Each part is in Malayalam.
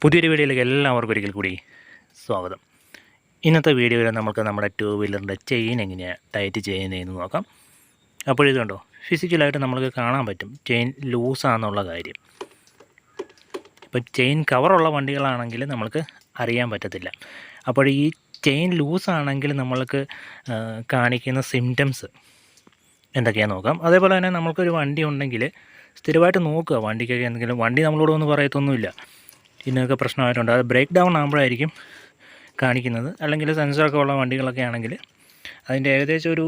പുതിയൊരു വീഡിയോയിലേക്ക് എല്ലാവർക്കും ഒരിക്കൽ കൂടി സ്വാഗതം. ഇന്നത്തെ വീഡിയോയിൽ നമുക്ക് നമ്മുടെ ടൂ വീലറിൻ്റെ ചെയിൻ എങ്ങനെയാണ് ടൈറ്റ് ചെയ്യുന്നതെന്ന് നോക്കാം. അപ്പോൾ ഇത് കണ്ടോ, ഫിസിക്കലായിട്ട് നമുക്ക് കാണാൻ പറ്റും ചെയിൻ ലൂസാണെന്നുള്ള കാര്യം. ഇപ്പോൾ ചെയിൻ കവറുള്ള വണ്ടികളാണെങ്കിൽ നമുക്ക് അറിയാൻ പറ്റത്തില്ല. അപ്പോൾ ഈ ചെയിൻ ലൂസാണെങ്കിൽ നമ്മൾക്ക് കാണിക്കുന്ന സിംറ്റംസ് എന്തൊക്കെയാണെന്ന് നോക്കാം. അതേപോലെ തന്നെ നമ്മൾക്കൊരു വണ്ടി ഉണ്ടെങ്കിൽ സ്ഥിരമായിട്ട് നോക്കുക. വണ്ടിക്കൊക്കെ എന്തെങ്കിലും വണ്ടി നമ്മളോട് ഒന്നും പറയത്തൊന്നുമില്ല, ഇതിനൊക്കെ പ്രശ്നമായിട്ടുണ്ട്. അത് ബ്രേക്ക് ഡൗൺ ആകുമ്പോഴായിരിക്കും കാണിക്കുന്നത്. അല്ലെങ്കിൽ സെൻസറൊക്കെ ഉള്ള വണ്ടികളൊക്കെ ആണെങ്കിൽ അതിൻ്റെ ഏകദേശം ഒരു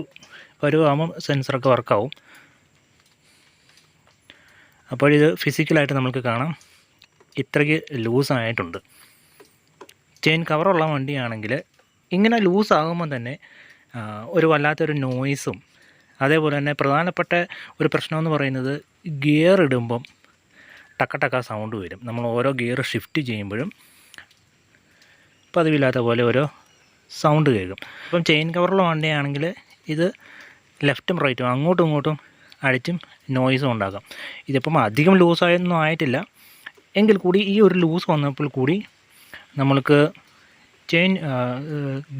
പരുവാകുമ്പം സെൻസറൊക്കെ വർക്കാവും. അപ്പോഴിത് ഫിസിക്കലായിട്ട് നമുക്ക് കാണാം, ഇത്രയ്ക്ക് ലൂസായിട്ടുണ്ട്. ചെയിൻ കവറുള്ള വണ്ടിയാണെങ്കിൽ ഇങ്ങനെ ലൂസാകുമ്പം തന്നെ ഒരു വല്ലാത്തൊരു നോയ്സും, അതേപോലെ തന്നെ പ്രധാനപ്പെട്ട ഒരു പ്രശ്നമെന്ന് പറയുന്നത് ഗിയർ ഇടുമ്പം ടക്ക സൗണ്ട് വരും. നമ്മൾ ഓരോ ഗിയർ ഷിഫ്റ്റ് ചെയ്യുമ്പോഴും പതിവില്ലാത്ത പോലെ ഓരോ സൗണ്ട് കേൾക്കും. അപ്പം ചെയിൻ കവറുള്ള വണ്ടിയാണെങ്കിൽ ഇത് ലെഫ്റ്റും റൈറ്റും അങ്ങോട്ടും ഇങ്ങോട്ടും അടിച്ചും നോയ്സും ഉണ്ടാകാം. ഇതിപ്പം അധികം ലൂസായൊന്നും ആയിട്ടില്ല, എങ്കിൽ കൂടി ഈ ഒരു ലൂസ് വന്നപ്പോൾ കൂടി നമ്മൾക്ക് ചെയിൻ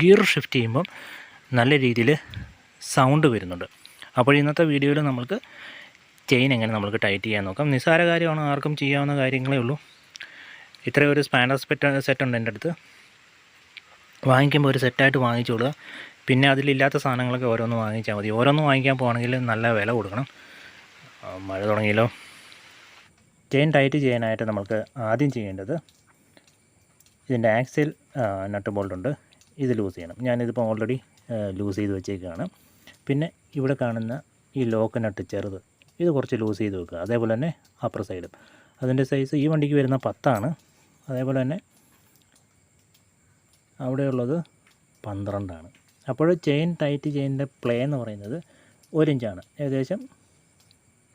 ഗിയർ ഷിഫ്റ്റ് ചെയ്യുമ്പം നല്ല രീതിയിൽ സൗണ്ട് വരുന്നുണ്ട്. അപ്പോൾ ഇന്നത്തെ വീഡിയോയിൽ നമ്മൾക്ക് ചെയിൻ എങ്ങനെ നമുക്ക് ടൈറ്റ് ചെയ്യാൻ നോക്കാം. നിസ്സാര കാര്യമാണ്, ആർക്കും ചെയ്യാവുന്ന കാര്യങ്ങളേ ഉള്ളൂ. ഇത്രയും ഒരു സ്പാനർ സെറ്റ് ഉണ്ട് എൻ്റെ അടുത്ത്. വാങ്ങിക്കുമ്പോൾ ഒരു സെറ്റായിട്ട് വാങ്ങിച്ചോളുക. പിന്നെ അതിലില്ലാത്ത സാധനങ്ങളൊക്കെ ഓരോന്ന് വാങ്ങിച്ചാൽ മതി. ഓരോന്ന് വാങ്ങിക്കാൻ പോകുകയാണെങ്കിൽ നല്ല വില കൊടുക്കണം. മഴ തുടങ്ങിയല്ലോ. ചെയിൻ ടൈറ്റ് ചെയ്യാനായിട്ട് നമുക്ക് ആദ്യം ചെയ്യേണ്ടത്, ഇതിൻ്റെ ആക്സിൽ നട്ട് ബോൾട്ടുണ്ട്, ഇത് ലൂസ് ചെയ്യണം. ഞാനിതിപ്പോൾ ഓൾറെഡി ലൂസ് ചെയ്ത് വെച്ചേക്കുകയാണ്. പിന്നെ ഇവിടെ കാണുന്ന ഈ ലോക്ക് നട്ട് ചെറുത്, ഇത് കുറച്ച് ലൂസ് ചെയ്ത് വെക്കുക. അതേപോലെ തന്നെ അപ്പർ സൈഡും. അതിൻ്റെ സൈസ് ഈ വണ്ടിക്ക് വരുന്ന 10 അതേപോലെ തന്നെ അവിടെയുള്ളത് 12. അപ്പോൾ ചെയിൻ ടൈറ്റ് ചെയ്യുന്ന പ്ലേ എന്ന് പറയുന്നത് 1 ഇഞ്ചാണ്, ഏകദേശം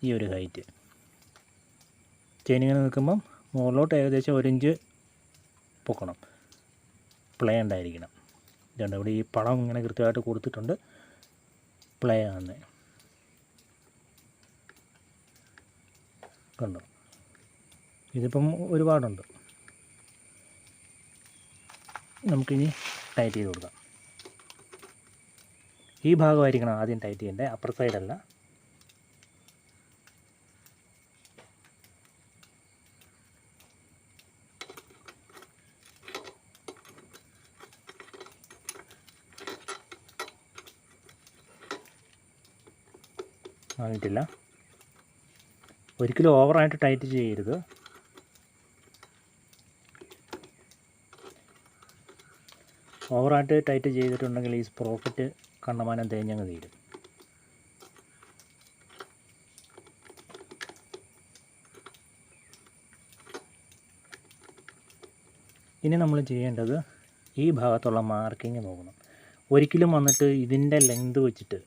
ഈ ഒരു ഹൈറ്റ്. ചെയിൻ ഇങ്ങനെ നിൽക്കുമ്പം മുകളിലോട്ട് ഏകദേശം 1 ഇഞ്ച് പൊക്കണം, പ്ലേ ഉണ്ടായിരിക്കണം. ഇതുണ്ട്, ഇവിടെ ഈ പടം ഇങ്ങനെ കൃത്യമായിട്ട് കൊടുത്തിട്ടുണ്ട്, പ്ലേ ആണ്. കണ്ടോ, ഇതിപ്പം ഒരുപാടുണ്ട്. നമുക്കിനി ടൈറ്റ് ചെയ്ത് കൊടുക്കാം. ഈ ഭാഗമായിരിക്കണം ആദ്യം ടൈറ്റ് ചെയ്യേണ്ടത്, അപ്പർ സൈഡല്ല. ആയിട്ടില്ല. ഒരിക്കലും ഓവറായിട്ട് ടൈറ്റ് ചെയ്യരുത്. ഓവറായിട്ട് ടൈറ്റ് ചെയ്തിട്ടുണ്ടെങ്കിൽ ഈ സ്പ്രോക്കറ്റ് കണ്ടമാനം തേഞ്ഞങ്ങ് തീരും. ഇനി നമ്മൾ ചെയ്യേണ്ടത് ഈ ഭാഗത്തുള്ള മാർക്കിങ് നോക്കണം. ഒരിക്കലും വന്നിട്ട് ഇതിൻ്റെ ലെങ്ത് വെച്ചിട്ട്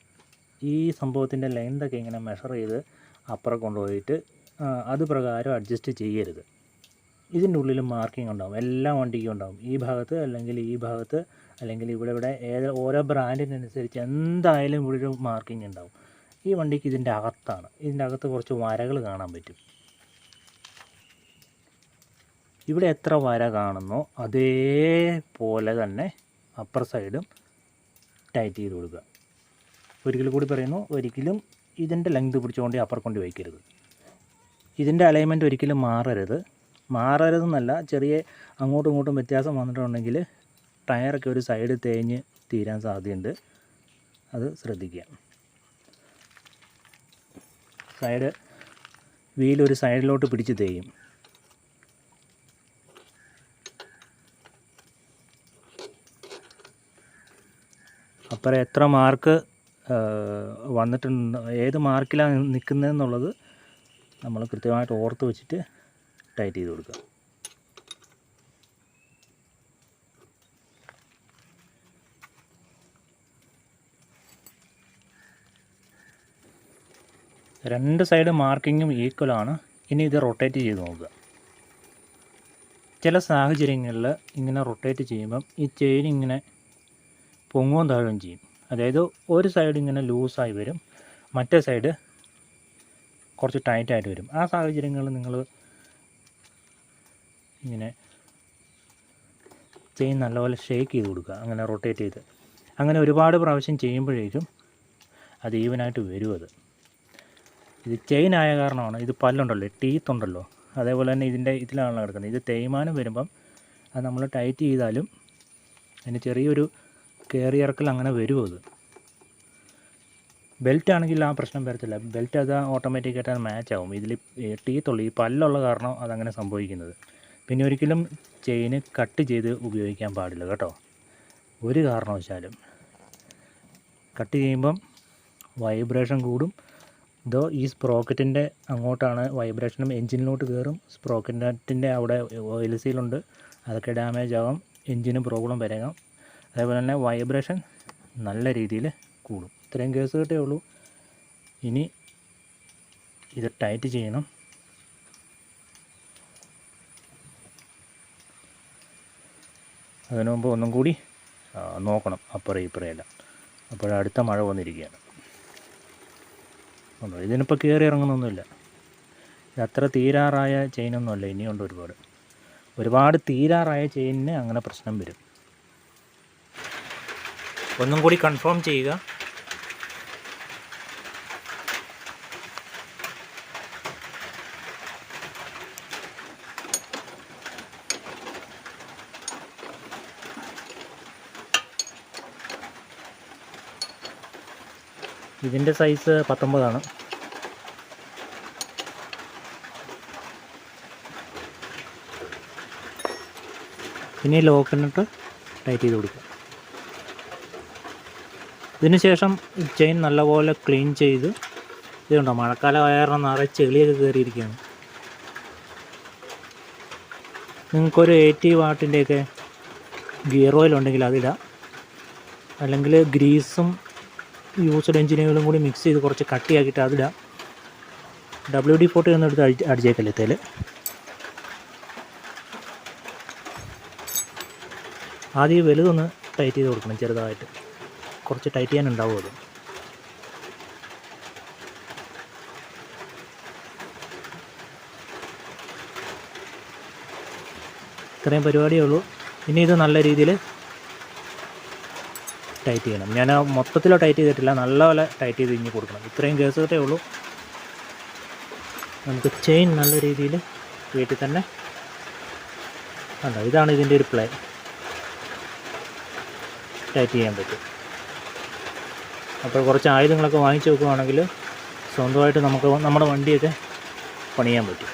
ഈ സംഭവത്തിൻ്റെ ലെങ്തൊക്കെ ഇങ്ങനെ മെഷർ ചെയ്ത് അപ്പുറം കൊണ്ടുപോയിട്ട് അത് പ്രകാരം അഡ്ജസ്റ്റ് ചെയ്യരുത്. ഇതിൻ്റെ ഉള്ളിൽ മാർക്കിംഗ് ഉണ്ടാവും, എല്ലാ വണ്ടിക്കും ഉണ്ടാവും. ഈ ഭാഗത്ത് അല്ലെങ്കിൽ ഈ ഭാഗത്ത് അല്ലെങ്കിൽ ഇവിടെ ഓരോ ബ്രാൻഡിനനുസരിച്ച് എന്തായാലും ഇവിടെ ഒരു മാർക്കിംഗ് ഉണ്ടാവും. ഈ വണ്ടിക്ക് ഇതിൻ്റെ അകത്താണ്, ഇതിൻ്റെ അകത്ത് കുറച്ച് വരകൾ കാണാൻ പറ്റും. ഇവിടെ എത്ര വര കാണുന്നോ അതേപോലെ തന്നെ അപ്പർ സൈഡും ടൈറ്റ് ചെയ്ത് കൊടുക്കുക. ഒരിക്കൽ കൂടി പറയുന്നു, ഒരിക്കലും ഇതിൻ്റെ ലെങ്ത് പിടിച്ചുകൊണ്ട് അപ്പർ കൊണ്ട് വയ്ക്കരുത്. ഇതിൻ്റെ അലൈൻമെൻറ്റ് ഒരിക്കലും മാറരുതെന്നല്ല, ചെറിയ അങ്ങോട്ടും ഇങ്ങോട്ടും വ്യത്യാസം വന്നിട്ടുണ്ടെങ്കിൽ ടയറൊക്കെ ഒരു സൈഡ് തേഞ്ഞ് തീരാൻ സാധ്യതയുണ്ട്, അത് ശ്രദ്ധിക്കുക. വീലൊരു സൈഡിലോട്ട് പിടിച്ച് തേയും. അപ്പുറം എത്ര മാർക്ക് വന്നിട്ടുണ്ട്, ഏത് മാർക്കിലാണ് നിൽക്കുന്നതെന്നുള്ളത് നമ്മൾ കൃത്യമായിട്ട് ഓർത്ത് വെച്ചിട്ട് ടൈറ്റ് ചെയ്ത് കൊടുക്കുക. രണ്ട് സൈഡ് മാർക്കിങ്ങും ഈക്വലാണ്. ഇനി ഇത് റൊട്ടേറ്റ് ചെയ്ത് നോക്കുക. ചില സാഹചര്യങ്ങളിൽ ഇങ്ങനെ റൊട്ടേറ്റ് ചെയ്യുമ്പം ഈ ചെയിൻ ഇങ്ങനെ പൊങ്ങുകയും താഴുകയും ചെയ്യും. അതായത് ഒരു സൈഡ് ഇങ്ങനെ ലൂസായി വരും, മറ്റേ സൈഡ് കുറച്ച് ടൈറ്റായിട്ട് വരും. ആ സാഹചര്യങ്ങളിൽ നിങ്ങൾ ഇങ്ങനെ ചെയിൻ നല്ലപോലെ ഷേക്ക് ചെയ്ത് കൊടുക്കുക, അങ്ങനെ റൊട്ടേറ്റ് ചെയ്ത്. അങ്ങനെ ഒരുപാട് പ്രാവശ്യം ചെയ്യുമ്പോഴേക്കും അത് ഈവനായിട്ട് വരും. ഇത് ചെയിൻ ആയ കാരണമാണ്. ഇത് പല്ലുണ്ടല്ലോ, ടീത്ത് ഉണ്ടല്ലോ, അതേപോലെ തന്നെ ഇതിലാണ് കിടക്കുന്നത്. ഇത് തേയ്മാനം വരുമ്പം അത് നമ്മൾ ടൈറ്റ് ചെയ്താലും അതിന് ചെറിയൊരു കയറിയിറക്കൽ അങ്ങനെ വരും. ബെൽറ്റ് ആണെങ്കിൽ ആ പ്രശ്നം വരത്തില്ല. ബെൽറ്റ് അത് ഓട്ടോമാറ്റിക്കായിട്ട് അത് മാച്ച് ആവും. ഇതിൽ ടീത്തുള്ളൂ, ഈ പല്ലുള്ള കാരണം അതങ്ങനെ സംഭവിക്കുന്നത്. പിന്നെ ഒരിക്കലും ചെയിന് കട്ട് ചെയ്ത് ഉപയോഗിക്കാൻ പാടില്ല കേട്ടോ, ഒരു കാരണവശാലും. കട്ട് ചെയ്യുമ്പം വൈബ്രേഷൻ കൂടും. ഈ സ്പ്രോക്കറ്റിൻ്റെ അങ്ങോട്ടാണ് വൈബ്രേഷനും എൻജിനിലോട്ട് കയറും. സ്പ്രോക്കറ്റിൻ്റെ അവിടെ ഓയിൽ സീലുണ്ട്, അതൊക്കെ ഡാമേജ് ആകും, എൻജിന് പ്രോബ്ലം വരാം. അതേപോലെ തന്നെ വൈബ്രേഷൻ നല്ല രീതിയിൽ കൂടും. ഇത്രയും കേസ് കിട്ടേ ഉള്ളൂ. ഇനി ഇത് ടൈറ്റ് ചെയ്യണം. അതിനു മുമ്പ് ഒന്നും കൂടി നോക്കണം അപ്പുറം ഇപ്പുറയെല്ലാം. അപ്പോഴടുത്ത മഴ വന്നിരിക്കുകയാണ്. ഇതിനിപ്പോൾ കയറി ഇറങ്ങുന്നൊന്നുമില്ല. ഇത് അത്ര തീരാറായ ചെയിനൊന്നുമല്ല, ഇനിയുണ്ട് ഒരുപാട് തീരാറായ ചെയിനിന് അങ്ങനെ പ്രശ്നം വരും. ഒന്നും കൂടി കൺഫേം ചെയ്യുക. ഇതിൻ്റെ സൈസ് 19 ആണ്. പിന്നെ ലോക്കിനിട്ട് ടൈറ്റ് ചെയ്ത് കൊടുക്കുക. ഇതിന് ശേഷം ചെയിൻ നല്ലപോലെ ക്ലീൻ ചെയ്ത്, ഇതുണ്ടോ മഴക്കാലം കാരണം നിറയെ ചെളിയൊക്കെ കയറിയിരിക്കുകയാണ്. നിങ്ങൾക്കൊരു 80 വാട്ടിൻ്റെയൊക്കെ ഗിയർ ഓയിൽ ഉണ്ടെങ്കിൽ അതിടാം, അല്ലെങ്കിൽ ഗ്രീസും യൂസ്ഡ് എഞ്ചിനുകളും കൂടി മിക്സ് ചെയ്ത് കുറച്ച് കട്ടിയാക്കിയിട്ട് അതിടാം. WD-40 ഒന്നും എടുത്ത് അടിച്ചേക്കല്ലേ തേൽ. ആദ്യം വലുതൊന്ന് ടൈറ്റ് ചെയ്ത് കൊടുക്കണം, ചെറുതായിട്ട് കുറച്ച് ടൈറ്റ് ചെയ്യാനുണ്ടാവും അത്. ഇത്രയും പരിപാടിയേ ഉള്ളൂ. ഇനി ഇത് നല്ല രീതിയിൽ ടൈറ്റ് ചെയ്യണം. ഞാൻ മൊത്തത്തിൽ ടൈറ്റ് ചെയ്തിട്ടില്ല, നല്ലപോലെ ടൈറ്റ് ചെയ്ത് ഇഞ്ഞ് കൊടുക്കണം. ഇത്രയും കേസ് കിട്ടേ ഉള്ളൂ. നമുക്ക് ചെയിൻ നല്ല രീതിയിൽ വീട്ടിൽ തന്നെ ഇതാണ് ഇതിൻ്റെ ഒരു പ്ലേ. ടൈറ്റ് ചെയ്യാൻ പറ്റും. അപ്പോൾ കുറച്ച് ആയുധങ്ങളൊക്കെ വാങ്ങിച്ച് വെക്കുകയാണെങ്കിൽ സ്വന്തമായിട്ട് നമുക്ക് നമ്മുടെ വണ്ടിയൊക്കെ പണിയാൻ പറ്റും.